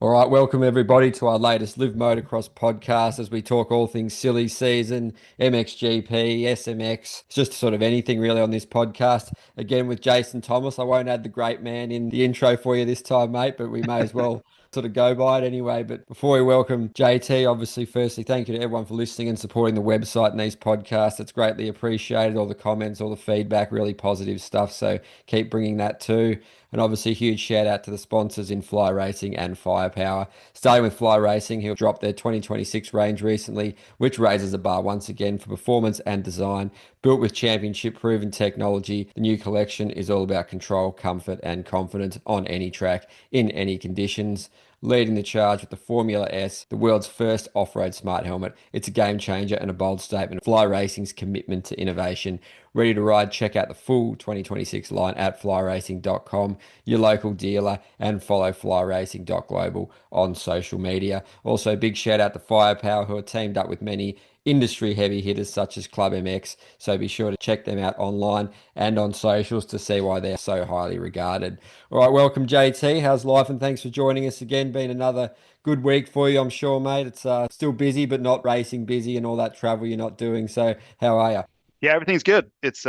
All right, welcome everybody to our latest Live Motocross podcast as we talk all things silly season, MXGP, SMX, just sort of anything really on this podcast. Again with Jason Thomas. I won't add the great man in the intro for you this time, mate, but we may as well sort of go by it anyway. But before we welcome JT, obviously, firstly, thank you to everyone for listening and supporting the website and these podcasts. It's greatly appreciated. All the comments, all the feedback, really positive stuff. So keep bringing that too. And obviously, a huge shout out to the sponsors in Fly Racing and Firepower. Starting with Fly Racing, who dropped their 2026 range recently, which raises the bar once again for performance and design. Built with championship proven technology, the new collection is all about control, comfort, and confidence on any track, in any conditions. Leading the charge with the Formula S, the world's first off-road smart helmet. It's a game changer and a bold statement of Fly Racing's commitment to innovation. Ready to ride? Check out the full 2026 line at flyracing.com, your local dealer, and follow flyracing.global on social media. Also, big shout out to Firepower, who are teamed up with many industry heavy hitters such as Club MX. So be sure to check them out online and on socials to see why they're so highly regarded. All right, welcome JT. How's life? And thanks for joining us again. Been another good week for you, I'm sure, mate. It's still busy, but not racing busy and all that travel you're not doing. So how are you? Yeah, everything's good. It's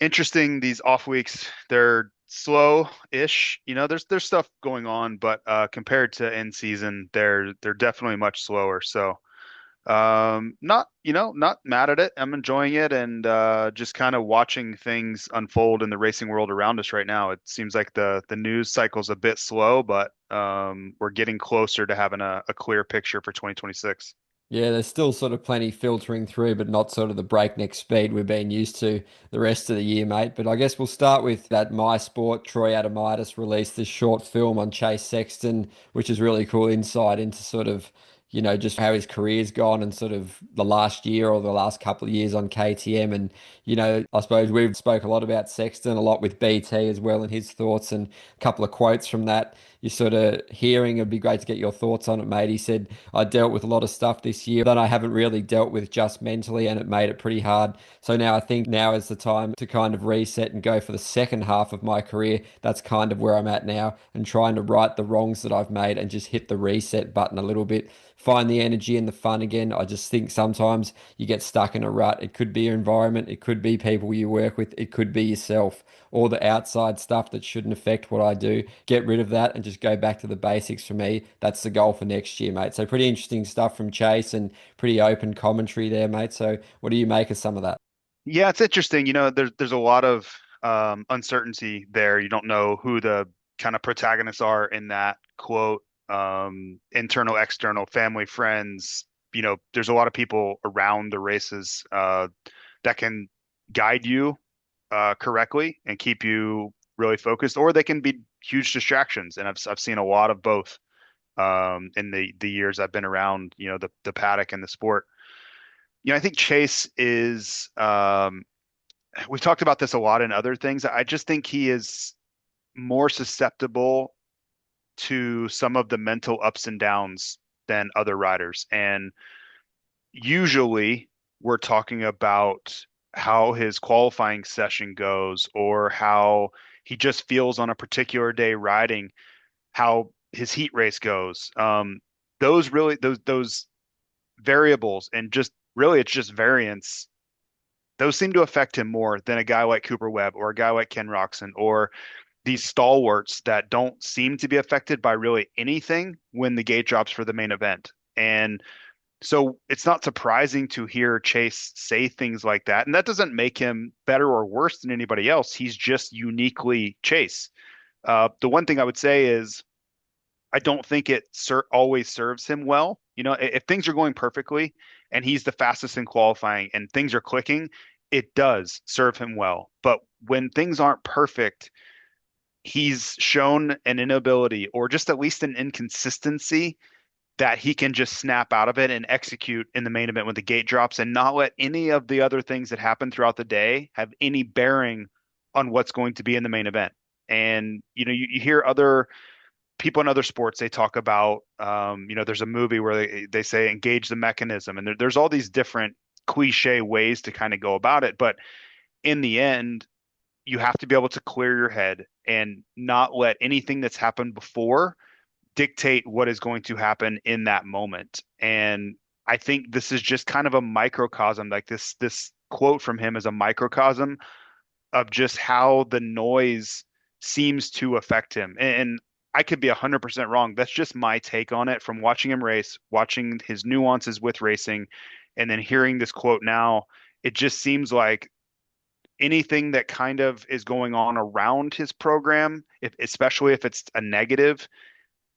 interesting these off weeks. They're slow-ish. There's stuff going on, but compared to in season, they're definitely much slower. So not mad at it. I'm enjoying it and just kind of watching things unfold in the racing world around us right now. It seems like the news cycle's a bit slow, but we're getting closer to having a clear picture for 2026. Yeah, there's still sort of plenty filtering through, but not sort of the breakneck speed we've been used to the rest of the year, mate. But I guess we'll start with that My Sport. Troy Adamitis released this short film on Chase Sexton, which is really cool insight into sort of, just how his career's gone and sort of the last year or the last couple of years on KTM. And, I suppose we've spoke a lot about Sexton, a lot with BT as well, and his thoughts and a couple of quotes from that you're sort of hearing. It'd be great to get your thoughts on it, mate. He said, I dealt with a lot of stuff this year that I haven't really dealt with just mentally, and it made it pretty hard. So now I think now is the time to kind of reset and go for the second half of my career. That's kind of where I'm at now and trying to right the wrongs that I've made and just hit the reset button a little bit. Find the energy and the fun again. I just think sometimes you get stuck in a rut. It could be your environment, it could be people you work with, it could be yourself, all the outside stuff that shouldn't affect what I do. Get rid of that and just go back to the basics for me. That's the goal for next year, mate. So pretty interesting stuff from Chase and pretty open commentary there, mate. So what do you make of some of that? Yeah, it's interesting. There's a lot of uncertainty there. You don't know who the kind of protagonists are in that quote. Internal, external, family, friends. There's a lot of people around the races that can guide you correctly and keep you really focused, or they can be huge distractions. And I've seen a lot of both in the years I've been around. The paddock and the sport. I think Chase is. We've talked about this a lot in other things. I just think he is more susceptible to some of the mental ups and downs than other riders. And usually we're talking about how his qualifying session goes or how he just feels on a particular day riding, how his heat race goes. Those variables and just really it's just variance. Those seem to affect him more than a guy like Cooper Webb or a guy like Ken Roxon or these stalwarts that don't seem to be affected by really anything when the gate drops for the main event. And so it's not surprising to hear Chase say things like that. And that doesn't make him better or worse than anybody else. He's just uniquely Chase. The one thing I would say is I don't think it always serves him well. If things are going perfectly and he's the fastest in qualifying and things are clicking, it does serve him well. But when things aren't perfect, he's shown an inability or just at least an inconsistency that he can just snap out of it and execute in the main event when the gate drops and not let any of the other things that happen throughout the day have any bearing on what's going to be in the main event. And, you hear other people in other sports, they talk about, there's a movie where they say engage the mechanism. And there's all these different cliche ways to kind of go about it. But in the end, you have to be able to clear your head and not let anything that's happened before dictate what is going to happen in that moment. And I think this is just kind of a microcosm. Like this quote from him is a microcosm of just how the noise seems to affect him. And I could be 100% wrong. That's just my take on it from watching him race, watching his nuances with racing, and then hearing this quote now. It just seems like anything that kind of is going on around his program, especially if it's a negative,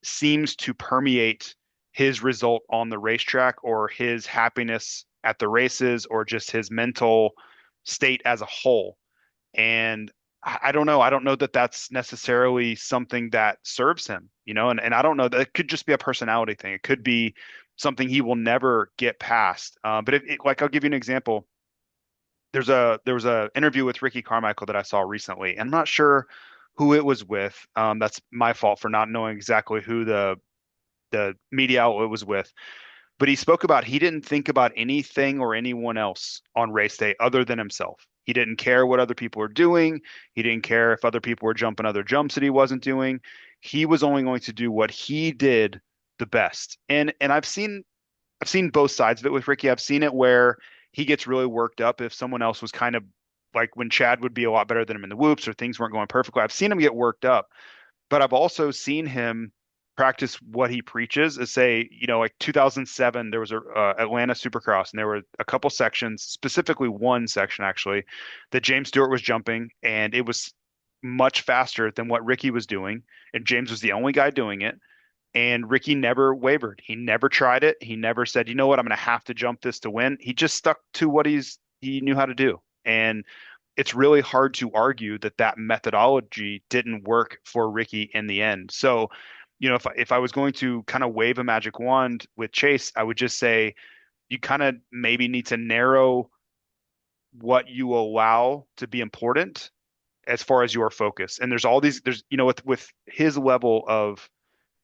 seems to permeate his result on the racetrack or his happiness at the races or just his mental state as a whole. And I don't know. I don't know that that's necessarily something that serves him, and I don't know that it could just be a personality thing. It could be something he will never get past. But like, I'll give you an example. There was a interview with Ricky Carmichael that I saw recently, and I'm not sure who it was with. That's my fault for not knowing exactly who the media outlet was with. But he spoke about he didn't think about anything or anyone else on race day other than himself. He didn't care what other people were doing. He didn't care if other people were jumping other jumps that he wasn't doing. He was only going to do what he did the best. And I've seen both sides of it with Ricky. I've seen it where he gets really worked up if someone else was kind of like when Chad would be a lot better than him in the whoops or things weren't going perfectly. I've seen him get worked up, but I've also seen him practice what he preaches. Is say, like 2007, there was a Atlanta Supercross, and there were a couple sections, specifically one section actually, that James Stewart was jumping, and it was much faster than what Ricky was doing, and James was the only guy doing it. And Ricky never wavered. He never tried it. He never said, you know what, I'm going to have to jump this to win. He just stuck to what he knew how to do. And it's really hard to argue that that methodology didn't work for Ricky in the end. So, if I was going to kind of wave a magic wand with Chase, I would just say you kind of maybe need to narrow what you allow to be important as far as your focus. And there's with his level of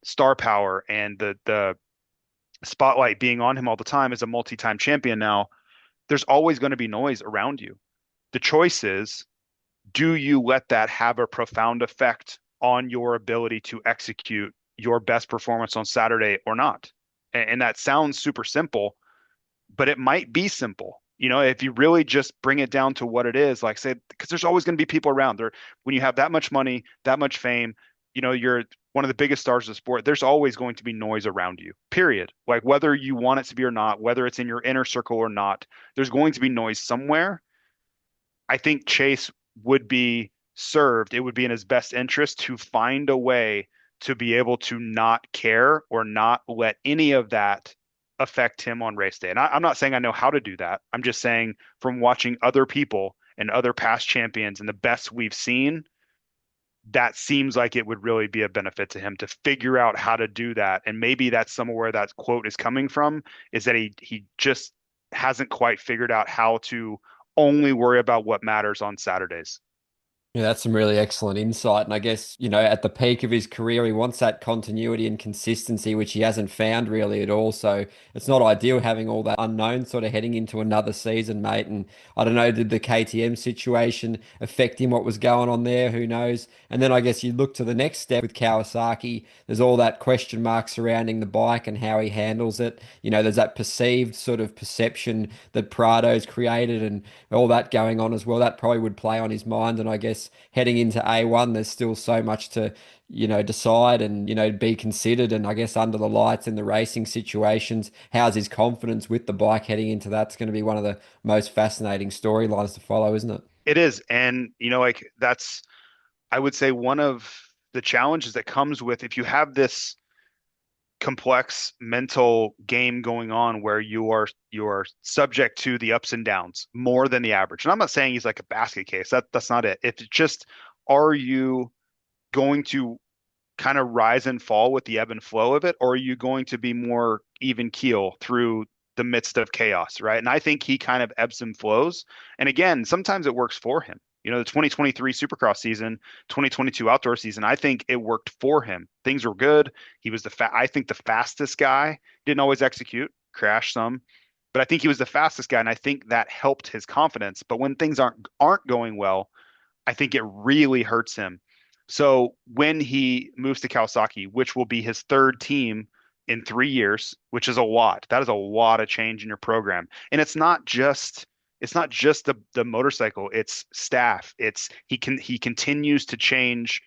star power and the spotlight being on him all the time as a multi-time champion now, there's always going to be noise around you. The choice is, do you let that have a profound effect on your ability to execute your best performance on Saturday or not? And that sounds super simple, but it might be simple. If you really just bring it down to what it is, like say, because there's always going to be people around there. When you have that much money, that much fame, you're one of the biggest stars of the sport. There's always going to be noise around you, period. Like whether you want it to be or not, whether it's in your inner circle or not, there's going to be noise somewhere. I think Chase would be served. It would be in his best interest to find a way to be able to not care or not let any of that affect him on race day. And I'm not saying I know how to do that. I'm just saying from watching other people and other past champions and the best we've seen, that seems like it would really be a benefit to him to figure out how to do that. And maybe that's somewhere where that quote is coming from, is that he just hasn't quite figured out how to only worry about what matters on Saturdays. Yeah, that's some really excellent insight. And I guess, at the peak of his career, he wants that continuity and consistency, which he hasn't found really at all. So it's not ideal having all that unknown sort of heading into another season, mate. And I don't know, did the KTM situation affect him? What was going on there? Who knows? And then I guess you look to the next step with Kawasaki. There's all that question mark surrounding the bike and how he handles it. There's that perceived sort of perception that Prado's created and all that going on as well. That probably would play on his mind. And I guess heading into A1, there's still so much to, decide and, be considered. And I guess under the lights in the racing situations, how's his confidence with the bike heading into that's going to be one of the most fascinating storylines to follow, isn't it? It is. And, like that's, I would say one of the challenges that comes with if you have this complex mental game going on where you're subject to the ups and downs more than the average. And I'm not saying he's like a basket case. That's not it. It's just, are you going to kind of rise and fall with the ebb and flow of it, or are you going to be more even keel through the midst of chaos, right? And I think he kind of ebbs and flows. And again, sometimes it works for him. The 2023 Supercross season, 2022 outdoor season, I think it worked for him. Things were good. He was I think the fastest guy. Didn't always execute, crashed some, but I think he was the fastest guy, and I think that helped his confidence. But when things aren't going well, I think it really hurts him. So when he moves to Kawasaki, which will be his third team in 3 years, which is a lot. That is a lot of change in your program. And it's not just the motorcycle, it's staff. He continues to change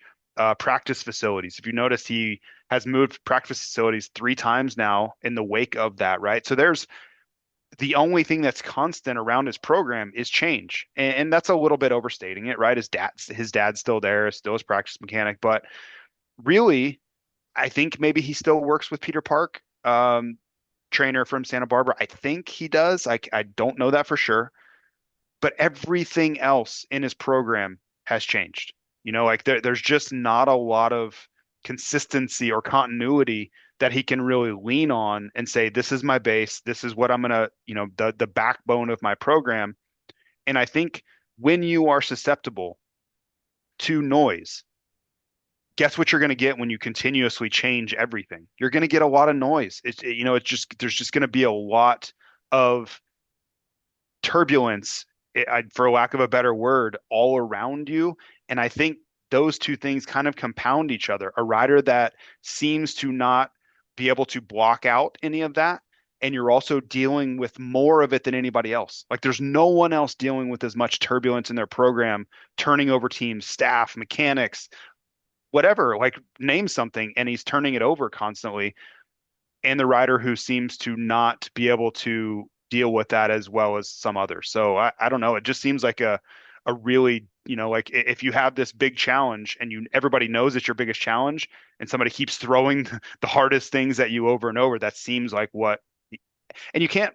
practice facilities. If you notice, he has moved practice facilities 3 times now in the wake of that, right? So there's the only thing that's constant around his program is change. And that's a little bit overstating it, right? His dad's still there, still his practice mechanic, but really, I think maybe he still works with Peter Park, trainer from Santa Barbara. I think he does. I don't know that for sure, but everything else in his program has changed. Like there's just not a lot of consistency or continuity that he can really lean on and say, this is my base. This is what I'm gonna, the backbone of my program. And I think when you are susceptible to noise, guess what you're going to get when you continuously change everything? You're going to get a lot of noise. It's just there's just going to be a lot of turbulence, for lack of a better word, all around you. And I think those two things kind of compound each other. A rider that seems to not be able to block out any of that, and you're also dealing with more of it than anybody else. Like there's no one else dealing with as much turbulence in their program, turning over teams, staff, mechanics, whatever, like name something, and he's turning it over constantly. And the rider who seems to not be able to deal with that as well as some others. So I don't know. It just seems like a really, like if you have this big challenge and everybody knows it's your biggest challenge and somebody keeps throwing the hardest things at you over and over, that seems like what, and you can't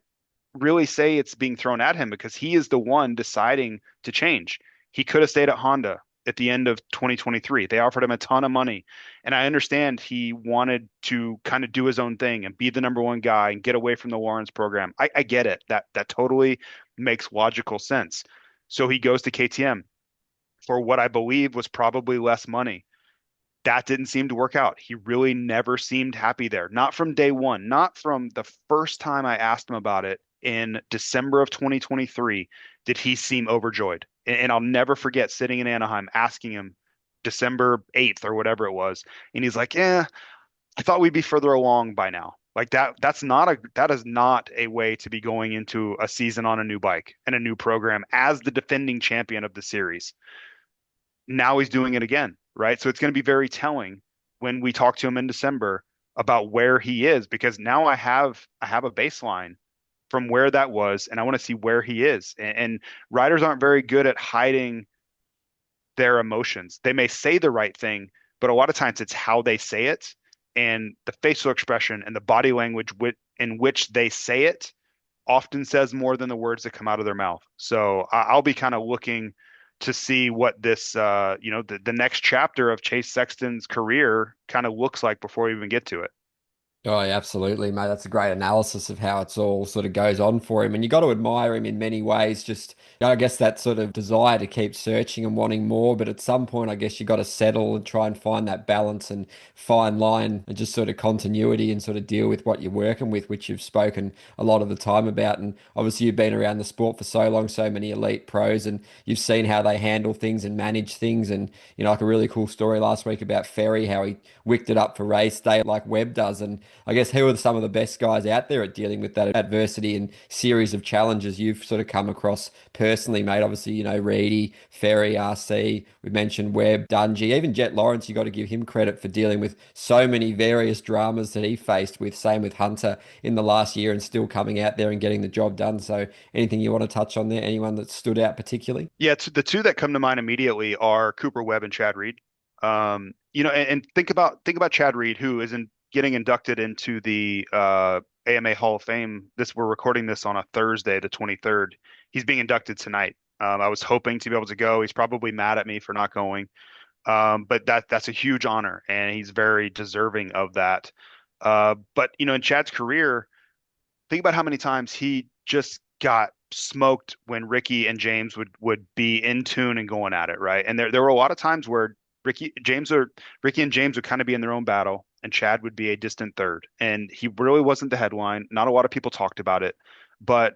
really say it's being thrown at him because he is the one deciding to change. He could have stayed at Honda at the end of 2023. They offered him a ton of money. And I understand he wanted to kind of do his own thing and be the number one guy and get away from the Lawrence program. I get it. That totally makes logical sense. So he goes to KTM for what I believe was probably less money. That didn't seem to work out. He really never seemed happy there. Not from day one, not from the first time I asked him about it in December of 2023 did he seem overjoyed. And I'll never forget sitting in Anaheim asking him December 8th or whatever it was. And he's like, "Yeah, I thought we'd be further along by now." Like that is not a way to be going into a season on a new bike and a new program as the defending champion of the series. Now he's doing it again, right? So it's going to be very telling when we talk to him in December about where he is, because now I have a baseline from where that was, and I want to see where he is. And riders aren't very good at hiding their emotions. They may say the right thing, but a lot of times it's how they say it and the facial expression and the body language in which they say it often says more than the words that come out of their mouth. So I'll be kind of looking to see what this, the next chapter of Chase Sexton's career kind of looks like before we even get to it. Oh, yeah, absolutely, mate. That's a great analysis of how it's all sort of goes on for him. And you got to admire him in many ways. Just, I guess that sort of desire to keep searching and wanting more. But at some point, I guess you got to settle and try and find that balance and fine line and just sort of continuity and sort of deal with what you're working with, which you've spoken a lot of the time about. And obviously, you've been around the sport for so long, so many elite pros, and you've seen how they handle things and manage things. And, like a really cool story last week about Ferry, how he wicked it up for race day like Webb does. And I guess who are some of the best guys out there at dealing with that adversity and series of challenges you've sort of come across personally, mate? Obviously, Reedy, Ferry, RC, we mentioned Webb, Dungy, even Jet Lawrence, you got to give him credit for dealing with so many various dramas that he faced with, same with Hunter in the last year and still coming out there and getting the job done. So anything you want to touch on there? Anyone that stood out particularly? Yeah, the two that come to mind immediately are Cooper Webb and Chad Reed. And think about Chad Reed, who is getting inducted into the AMA Hall of Fame. We're recording this on a Thursday, the 23rd. He's being inducted tonight. I was hoping to be able to go. He's probably mad at me for not going. But that's a huge honor, and he's very deserving of that. But in Chad's career, think about how many times he just got smoked when Ricky and James would be in tune and going at it, right? And there were a lot of times where Ricky and James would kind of be in their own battle, and Chad would be a distant third. And he really wasn't the headline. Not a lot of people talked about it, but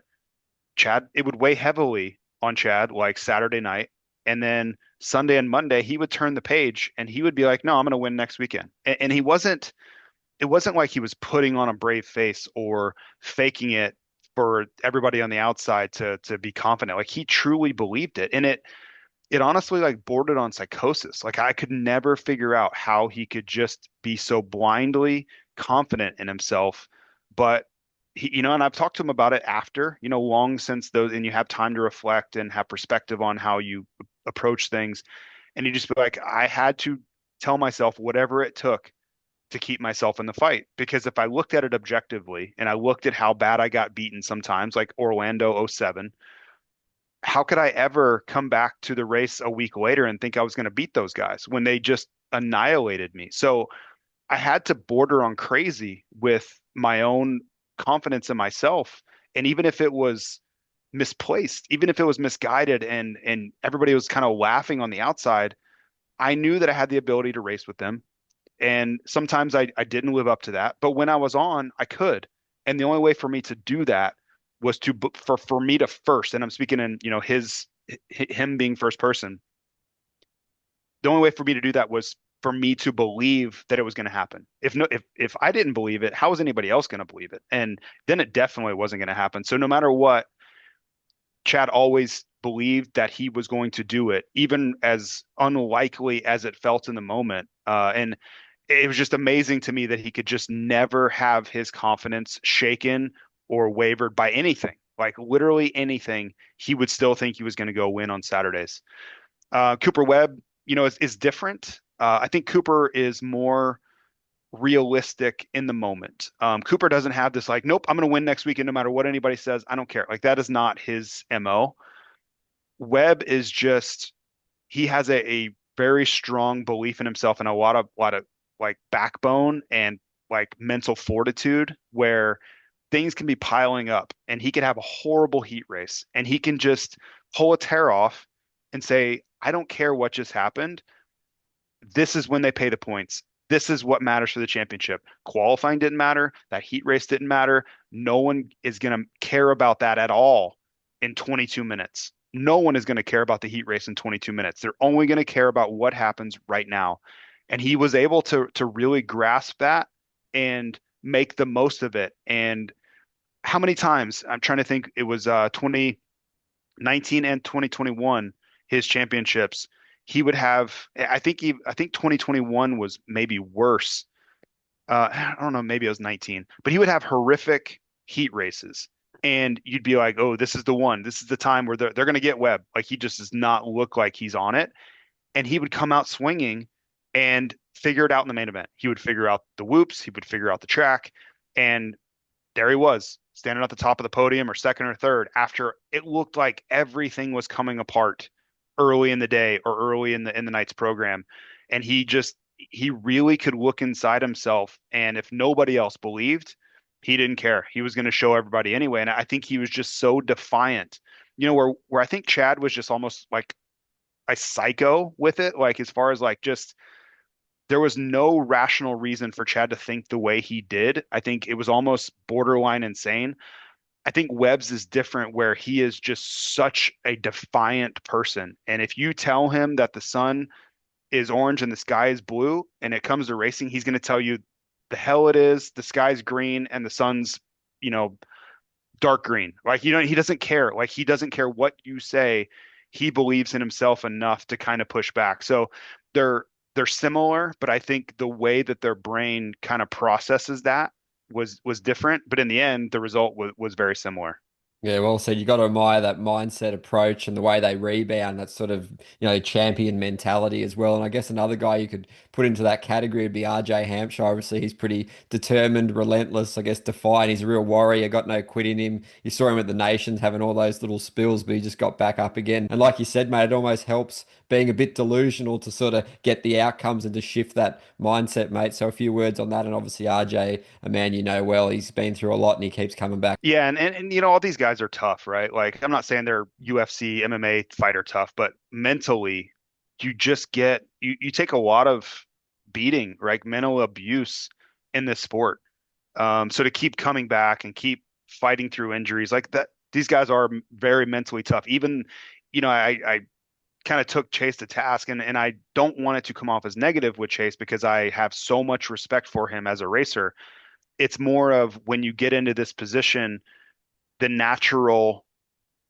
it would weigh heavily on Chad like Saturday night, And then Sunday and Monday, he would turn the page and he would be like, no, I'm going to win next weekend. And it wasn't like he was putting on a brave face or faking it for everybody on the outside to be confident. Like he truly believed it. And it honestly like bordered on psychosis. Like I could never figure out how he could just be so blindly confident in himself. But he, and I've talked to him about it after, long since those, and you have time to reflect and have perspective on how you approach things. And you just be like, I had to tell myself whatever it took to keep myself in the fight. Because if I looked at it objectively and I looked at how bad I got beaten sometimes, like Orlando '07, how could I ever come back to the race a week later and think I was going to beat those guys when they just annihilated me? So I had to border on crazy with my own confidence in myself. And even if it was misplaced, even if it was misguided and everybody was kind of laughing on the outside, I knew that I had the ability to race with them. And sometimes I didn't live up to that. But when I was on, I could. And the only way for me to do that was for me to first, and I'm speaking in, him being first person. The only way for me to do that was for me to believe that it was going to happen. If I didn't believe it, how was anybody else going to believe it? And then it definitely wasn't going to happen. So no matter what, Chad always believed that he was going to do it, even as unlikely as it felt in the moment. And it was just amazing to me that he could just never have his confidence shaken or wavered by anything. Like literally anything, he would still think he was going to go win on Saturdays. Cooper Webb, is different. I think Cooper is more realistic in the moment. Cooper doesn't have this like, nope, I'm going to win next weekend no matter what anybody says. I don't care. Like that is not his MO. Webb is just he has a very strong belief in himself and a lot of like backbone and like mental fortitude where things can be piling up and he could have a horrible heat race and he can just pull a tear off and say, I don't care what just happened. This is when they pay the points. This is what matters for the championship. Qualifying didn't matter. That heat race didn't matter. No one is going to care about that at all in 22 minutes. No one is going to care about the heat race in 22 minutes. They're only going to care about what happens right now. And he was able to really grasp that and make the most of it. And how many times, I'm trying to think, it was 2019 and 2021, his championships, he would have, I think 2021 was maybe worse. I don't know, maybe it was 19, but he would have horrific heat races. And you'd be like, oh, this is the one. This is the time where they're going to get Webb. Like he just does not look like he's on it. And he would come out swinging and figure it out in the main event. He would figure out the whoops. He would figure out the track. And there he was standing at the top of the podium or second or third after it looked like everything was coming apart early in the day or early in the night's program. And he really could look inside himself. And if nobody else believed, he didn't care. He was going to show everybody anyway. And I think he was just so defiant, where I think Chad was just almost like a psycho with it. Like as far as like just there was no rational reason for Chad to think the way he did. I think it was almost borderline insane. I think Webb's is different where he is just such a defiant person. And if you tell him that the sun is orange and the sky is blue and it comes to racing, he's going to tell you the hell it is, the sky's green and the sun's, you know, dark green. Like, he doesn't care. Like, he doesn't care what you say. He believes in himself enough to kind of push back. So they're similar, but I think the way that their brain kind of processes that was different. But in the end, the result was very similar. Yeah, well said. You got to admire that mindset approach and the way they rebound, that sort of, champion mentality as well. And I guess another guy you could put into that category would be RJ Hampshire. Obviously, he's pretty determined, relentless, I guess, defiant. He's a real warrior, got no quit in him. You saw him at the Nations having all those little spills, but he just got back up again. And like you said, mate, it almost helps being a bit delusional to sort of get the outcomes and to shift that mindset, mate. So a few words on that. And obviously, RJ, a man you know well, he's been through a lot and he keeps coming back. Yeah, and all these guys are tough, right? Like I'm not saying they're UFC, MMA fighter tough, but mentally, you take a lot of beating, right? Mental abuse in this sport. So to keep coming back and keep fighting through injuries like that, these guys are very mentally tough. Even, I kind of took Chase to task, and I don't want it to come off as negative with Chase because I have so much respect for him as a racer. It's more of when you get into this position, the natural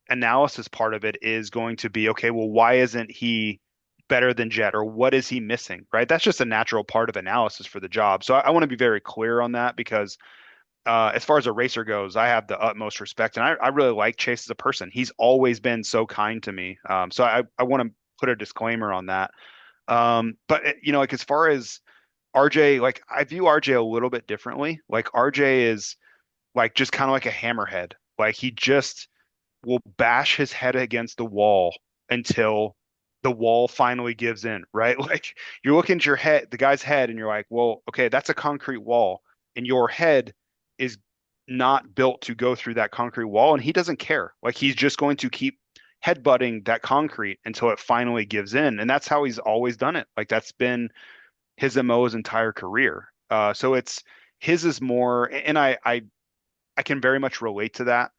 analysis part of it is going to be, okay, well, why isn't he better than Jet, or what is he missing, right? That's just a natural part of analysis for the job. So I want to be very clear on that because as far as a racer goes, I have the utmost respect, and I really like Chase as a person. He's always been so kind to me. So I want to put a disclaimer on that. But like as far as RJ, like I view RJ a little bit differently. Like RJ is like just kind of like a hammerhead. Like he just will bash his head against the wall until the wall finally gives in, right? Like you're looking at your head, the guy's head, and you're like, well, okay, that's a concrete wall, and your head is not built to go through that concrete wall, and he doesn't care. Like he's just going to keep headbutting that concrete until it finally gives in, and that's how he's always done it. Like that's been his MO his entire career. So it's his is more, and I can very much relate to that.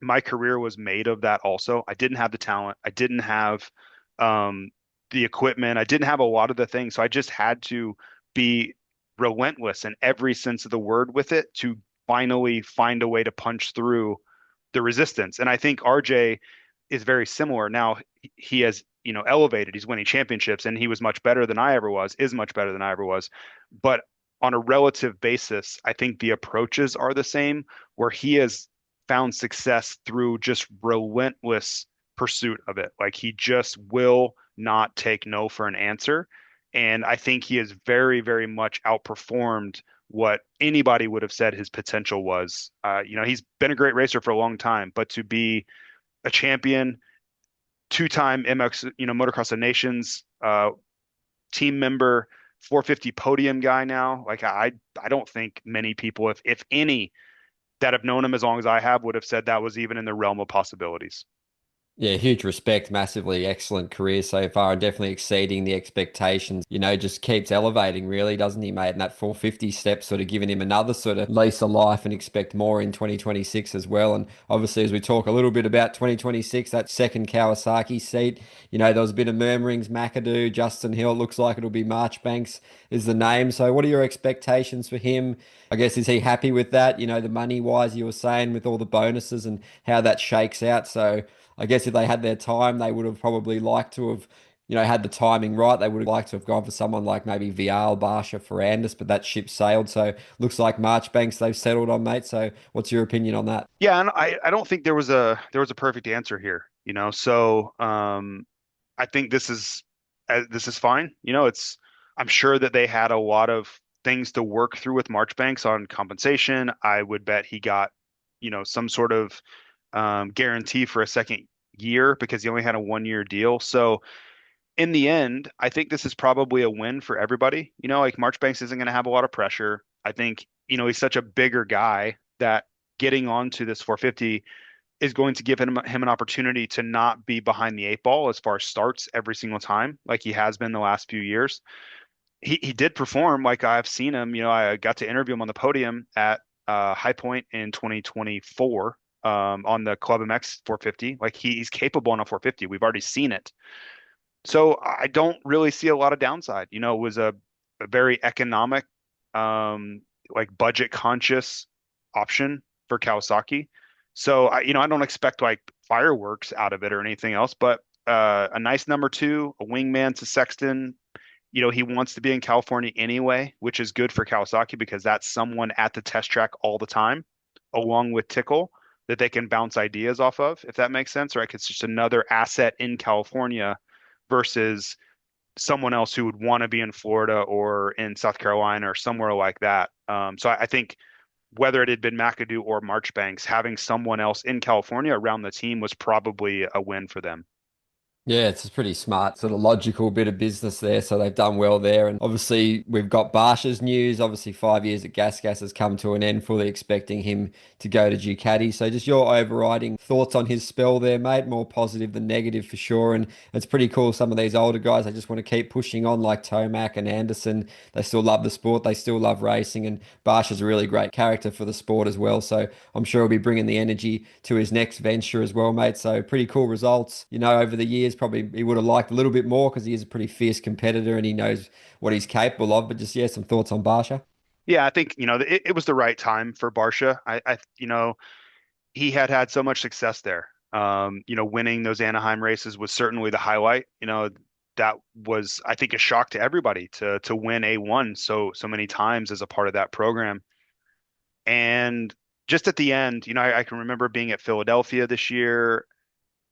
My career was made of that also. I didn't have the talent. I didn't have um, the equipment. I didn't have a lot of the things. So I just had to be relentless in every sense of the word with it to finally find a way to punch through the resistance. And I think RJ is very similar. Now he has, elevated. He's winning championships, and he was much better than I ever was, is much better than I ever was. But on a relative basis, I think the approaches are the same, where he has found success through just relentless pursuit of it. Like he just will not take no for an answer. And I think he has very, very much outperformed what anybody would have said his potential was. He's been a great racer for a long time, but to be a champion, two-time MX, Motocross of Nations team member, 450 podium guy now. Like I don't think many people, if any, that have known him as long as I have would have said that was even in the realm of possibilities. Yeah, huge respect, massively excellent career so far, and definitely exceeding the expectations. Just keeps elevating, really, doesn't he, mate? And that 450 step sort of giving him another sort of lease of life, and expect more in 2026 as well. And obviously, as we talk a little bit about 2026, that second Kawasaki seat, there was a bit of murmurings. McAdoo, Justin Hill, it looks like it'll be Marchbanks is the name. So, what are your expectations for him? I guess, is he happy with that? The money wise, you were saying, with all the bonuses and how that shakes out. So, I guess if they had their time, they would have probably liked to have, had the timing right. They would have liked to have gone for someone like maybe Vial, Barcia, Ferrandis, but that ship sailed. So looks like Marchbanks they've settled on, mate. So what's your opinion on that? Yeah, and I don't think there was a perfect answer here, So I think this is fine. I'm sure that they had a lot of things to work through with Marchbanks on compensation. I would bet he got, some sort of guarantee for a second year because he only had a 1 year deal. So in the end, I think this is probably a win for everybody. Like Marchbanks isn't going to have a lot of pressure. I think, he's such a bigger guy that getting onto this 450 is going to give him an opportunity to not be behind the eight ball as far as starts every single time, like he has been the last few years. He did perform like I've seen him. I got to interview him on the podium at High Point in 2024 on the Club MX 450. Like he's capable on a 450. We've already seen it. So I don't really see a lot of downside. It was a very economic, like budget conscious option for Kawasaki. So I don't expect like fireworks out of it or anything else, but a nice number two, a wingman to Sexton. He wants to be in California anyway, which is good for Kawasaki because that's someone at the test track all the time, along with Tickle that they can bounce ideas off of, if that makes sense. Right? It's just another asset in California versus someone else who would want to be in Florida or in South Carolina or somewhere like that. So I think whether it had been McAdoo or Marchbanks, having someone else in California around the team was probably a win for them. Yeah, it's a pretty smart, sort of logical bit of business there. So they've done well there. And obviously, we've got Barcia's news. Obviously, 5 years at Gas has come to an end, fully expecting him to go to Ducati. So just your overriding thoughts on his spell there, mate. More positive than negative for sure. And it's pretty cool. Some of these older guys, they just want to keep pushing on, like Tomac and Anderson. They still love the sport. They still love racing. And Barcia's a really great character for the sport as well. So I'm sure he'll be bringing the energy to his next venture as well, mate. So pretty cool results, over the years Probably he would have liked a little bit more because he is a pretty fierce competitor and he knows what he's capable of. But just, yeah, some thoughts on Barcia. Yeah, I think, it was the right time for Barcia. He had had so much success there. Winning those Anaheim races was certainly the highlight. That was, I think, a shock to everybody to win A1 so many times as a part of that program. And just at the end, I can remember being at Philadelphia this year.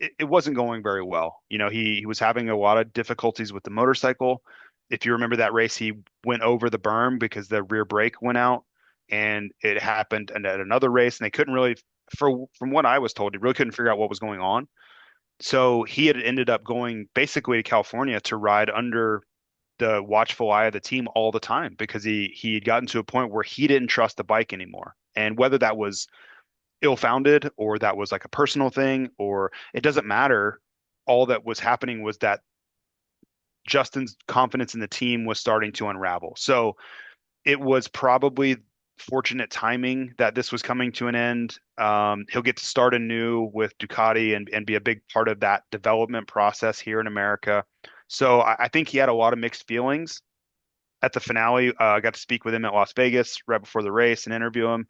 It wasn't going very well. He was having a lot of difficulties with the motorcycle. If you remember that race, he went over the berm because the rear brake went out, and it happened and at another race, and they couldn't really, from what I was told, he really couldn't figure out what was going on. So he had ended up going basically to California to ride under the watchful eye of the team all the time because he had gotten to a point where he didn't trust the bike anymore. And whether that was ill-founded or that was like a personal thing or it doesn't matter, all that was happening was that Justin's confidence in the team was starting to unravel. So it was probably fortunate timing that this was coming to an end. He'll get to start anew with Ducati and be a big part of that development process here in America. So I think he had a lot of mixed feelings at the finale. I got to speak with him at Las Vegas right before the race and interview him.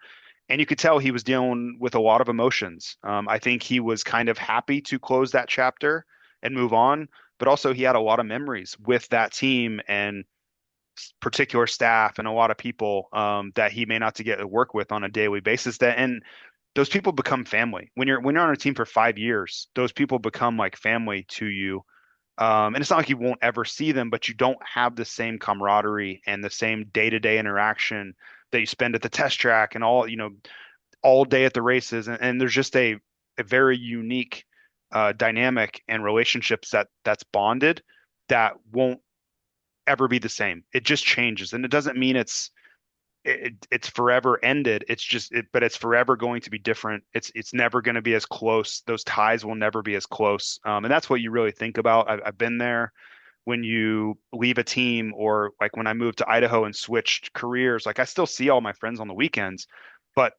And you could tell he was dealing with a lot of emotions. I think he was kind of happy to close that chapter and move on, but also he had a lot of memories with that team and particular staff and a lot of people that he may not to get to work with on a daily basis. And those people become family when you're on a team for 5 years. Those people become like family to you. And it's not like you won't ever see them, but you don't have the same camaraderie and the same day-to-day interaction that you spend at the test track and all day at the races. And there's just a very unique dynamic and relationships that's bonded that won't ever be the same. It just changes. And it doesn't mean it's forever ended. But it's forever going to be different. It's never going to be as close. Those ties will never be as close. And that's what you really think about. I've been there when you leave a team, or like when I moved to Idaho and switched careers. Like I still see all my friends on the weekends, but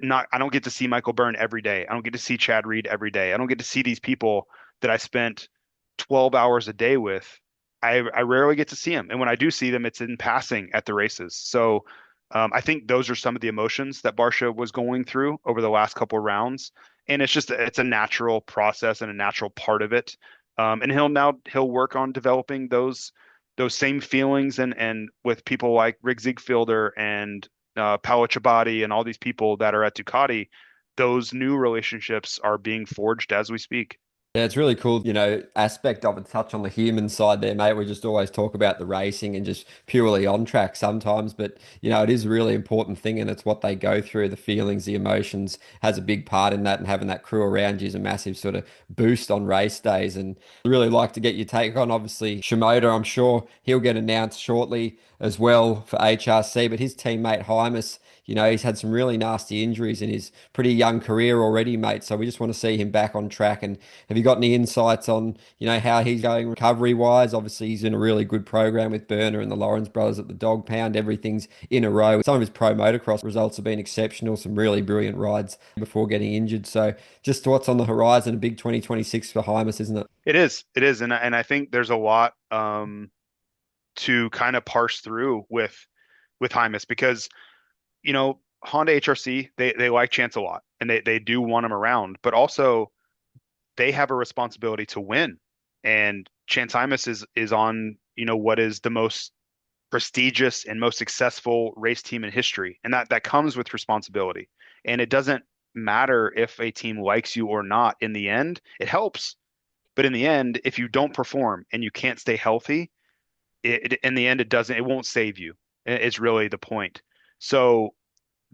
I don't get to see Michael Byrne every day. I don't get to see Chad Reed every day. I don't get to see these people that I spent 12 hours a day with. I rarely get to see them. And when I do see them, it's in passing at the races. So I think those are some of the emotions that Barcia was going through over the last couple of rounds. And it's a natural process and a natural part of it. And he'll work on developing those same feelings and with people like Rick Ziegfelder and Paolo Ciabatti and all these people that are at Ducati, those new relationships are being forged as we speak. Yeah, it's really cool, aspect of it. Touch on the human side there, mate. We just always talk about the racing and just purely on track sometimes, but it is a really important thing and it's what they go through. The feelings, the emotions has a big part in that, and having that crew around you is a massive sort of boost on race days. And I'd really like to get your take on, obviously, Shimoda. I'm sure he'll get announced shortly as well for HRC, but his teammate Hymas, he's had some really nasty injuries in his pretty young career already, mate. So we just want to see him back on track. And have you got any insights on, how he's going recovery wise? Obviously, he's in a really good program with Burner and the Lawrence brothers at the Dog Pound. Everything's in a row. Some of his pro motocross results have been exceptional, some really brilliant rides before getting injured. So just what's on the horizon, a big 2026 for Hymas, isn't it? It is. And I think there's a lot to kind of parse through with Hymas because Honda HRC, they like Chance a lot and they do want him around, but also they have a responsibility to win. And Chance Hymas is on, what is the most prestigious and most successful race team in history. And that comes with responsibility. And it doesn't matter if a team likes you or not. In the end, it helps. But in the end, if you don't perform and you can't stay healthy, in the end, it won't save you. It's really the point. So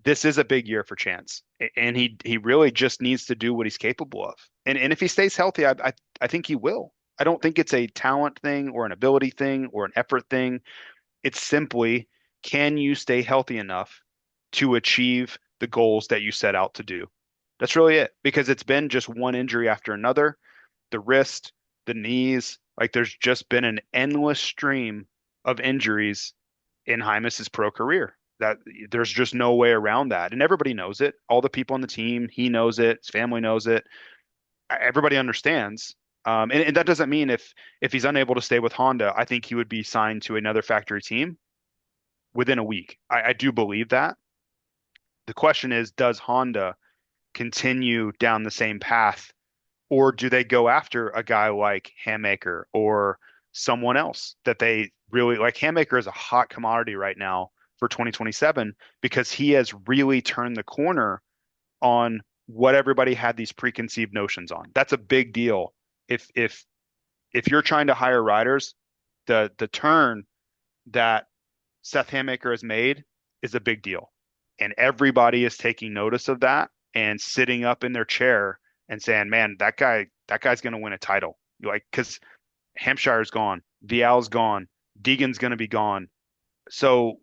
this is a big year for Chance, and he really just needs to do what he's capable of. And if he stays healthy, I think he will. I don't think it's a talent thing or an ability thing or an effort thing. It's simply, can you stay healthy enough to achieve the goals that you set out to do? That's really it, because it's been just one injury after another, the wrist, the knees, like there's just been an endless stream of injuries in Hymas's pro career. That there's just no way around that. And everybody knows it. All the people on the team, he knows it, his family knows it. Everybody understands. And that doesn't mean if he's unable to stay with Honda, I think he would be signed to another factory team within a week. I do believe that. The question is, does Honda continue down the same path, or do they go after a guy like Hammaker or someone else that they really like? Hammaker is a hot commodity right now for 2027 because he has really turned the corner on what everybody had these preconceived notions on. That's a big deal. If you're trying to hire riders, the turn that Seth Hammaker has made is a big deal. And everybody is taking notice of that and sitting up in their chair and saying, man, that guy's going to win a title. Like, because Hampshire's gone, Vial's gone, Deegan's going to be gone. So,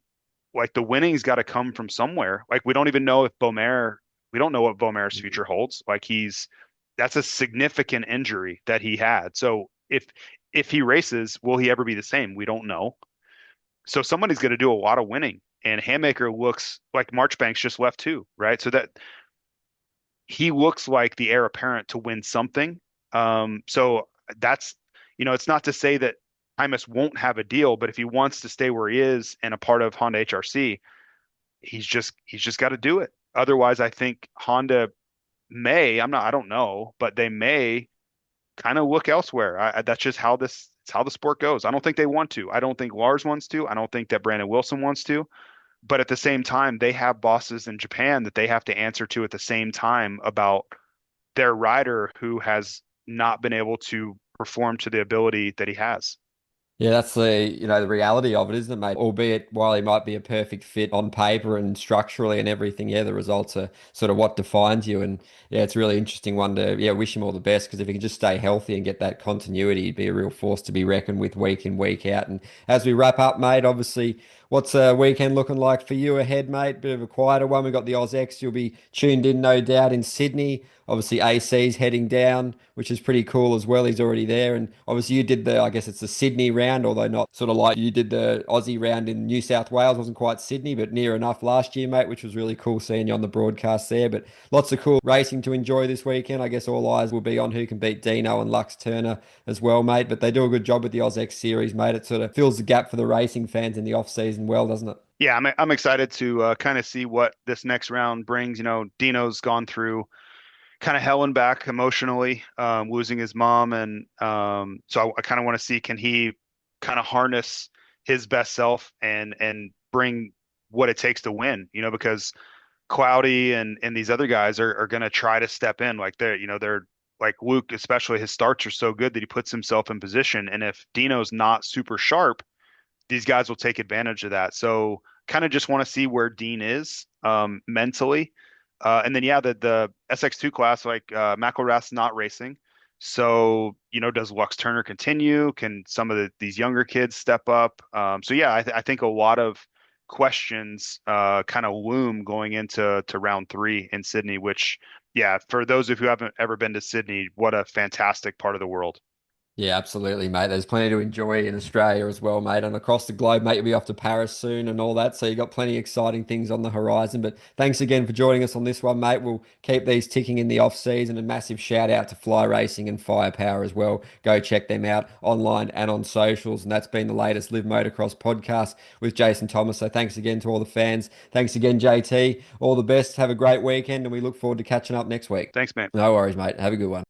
like, the winning's got to come from somewhere. Like, we don't even know if we don't know what Beaumare's future holds. Like, that's a significant injury that he had. So, if he races, will he ever be the same? We don't know. So somebody's going to do a lot of winning. And Hammaker looks like Marchbanks just left too, right? So that he looks like the heir apparent to win something. So that's, it's not to say that Hymas won't have a deal, but if he wants to stay where he is and a part of Honda HRC, he's just got to do it. Otherwise, I think Honda I don't know, but they may kind of look elsewhere. That's just it's how the sport goes. I don't think they want to. I don't think Lars wants to. I don't think that Brandon Wilson wants to. But at the same time, they have bosses in Japan that they have to answer to at the same time about their rider who has not been able to perform to the ability that he has. Yeah, that's the reality of it, isn't it, mate? Albeit while he might be a perfect fit on paper and structurally and everything, yeah, the results are sort of what defines you. And yeah, it's a really interesting one to, yeah, wish him all the best because if he can just stay healthy and get that continuity, he'd be a real force to be reckoned with week in, week out. And as we wrap up, mate, obviously, what's a weekend looking like for you ahead, mate? Bit of a quieter one. We've got the AusX. You'll be tuned in, no doubt, in Sydney. Obviously, AC's heading down, which is pretty cool as well. He's already there. And obviously, you did I guess it's the Sydney round, although not sort of like you did the Aussie round in New South Wales. Wasn't quite Sydney, but near enough last year, mate, which was really cool seeing you on the broadcast there. But lots of cool racing to enjoy this weekend. I guess all eyes will be on who can beat Dino and Lux Turner as well, mate. But they do a good job with the AusX series, mate. It sort of fills the gap for the racing fans in the off season well, doesn't it? Yeah, I'm excited to kind of see what this next round brings. Dino's gone through kind of hell and back emotionally, losing his mom, and so I kind of want to see, can he kind of harness his best self and bring what it takes to win? Because Cloudy and these other guys are going to try to step in, like they're like Luke, especially his starts are so good that he puts himself in position, and if Dino's not super sharp, these guys will take advantage of that. So kind of just want to see where Dean is mentally. And then, yeah, the SX2 class, like McElrath's not racing. So, does Lux Turner continue? Can some of these younger kids step up? So, yeah, I think a lot of questions kind of loom going into round 3 in Sydney, which, yeah, for those of you who haven't ever been to Sydney, what a fantastic part of the world. Yeah, absolutely, mate. There's plenty to enjoy in Australia as well, mate. And across the globe, mate, you'll be off to Paris soon and all that. So you've got plenty of exciting things on the horizon. But thanks again for joining us on this one, mate. We'll keep these ticking in the off season. A massive shout out to Fly Racing and Firepower as well. Go check them out online and on socials. And that's been the latest Live Motocross podcast with Jason Thomas. So thanks again to all the fans. Thanks again, JT. All the best. Have a great weekend. And we look forward to catching up next week. Thanks, man. No worries, mate. Have a good one.